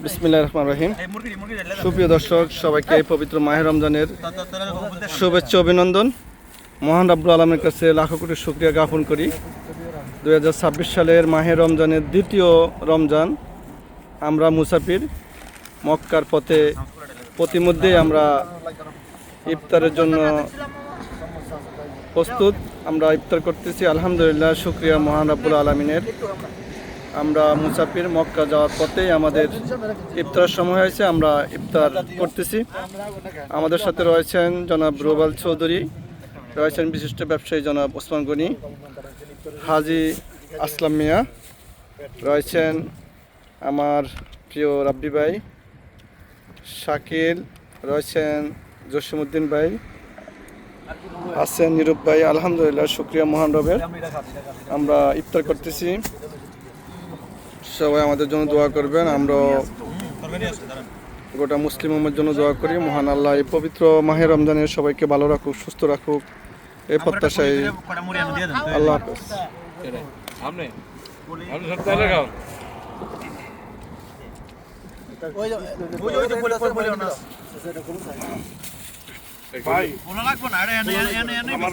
বিসমিল্লাহির রহমানির রহিম। সুপ্রিয় দর্শক, সবাইকে এই পবিত্র মাহে রমজানের শুভেচ্ছা অভিনন্দন। মহান রাব্বুল আলামিনের কাছে লাখো কোটি শুকরিয়া জ্ঞাপন করি। 2026 সালের মাহে রমজানের দ্বিতীয় রমজান। আমরা মুসাফির মক্কার পথে প্রতিমধ্যেই আমরা ইফতারের জন্য প্রস্তুত। আমরা ইফতার করতেছি। আলহামদুলিল্লাহ, শুকরিয়া মহান রাব্বুল আলামিনের। আমরা মুসাফির মক্কা যাওয়ার পথেই আমাদের ইফতারের সময় হয়েছে, আমরা ইফতার করতেছি। আমাদের সাথে রয়েছেন জনাব রুবাল চৌধুরী, রয়েছেন বিশিষ্ট ব্যবসায়ী জনাব ওসমান গনি, হাজি আসলাম মিয়া, রয়েছেন আমার প্রিয় রাব্বি ভাই শাকিল, রয়েছেন জসিমউদ্দিন ভাই, আছেন নিরূপ ভাই। আলহামদুলিল্লাহ, শুকরিয়া মহান রবের। আমরা ইফতার করতেছি, সবাই আমাদের জন্য দোয়া করবেন। আমরা গোটা মুসলিম উম্মার জন্য দোয়া করি। মহান আল্লাহ এই পবিত্র মাহে রমজানের সবাইকে ভালো রাখুক, সুস্থ রাখুক, এই প্রত্যাশায়। আল্লাহ হাফেজ।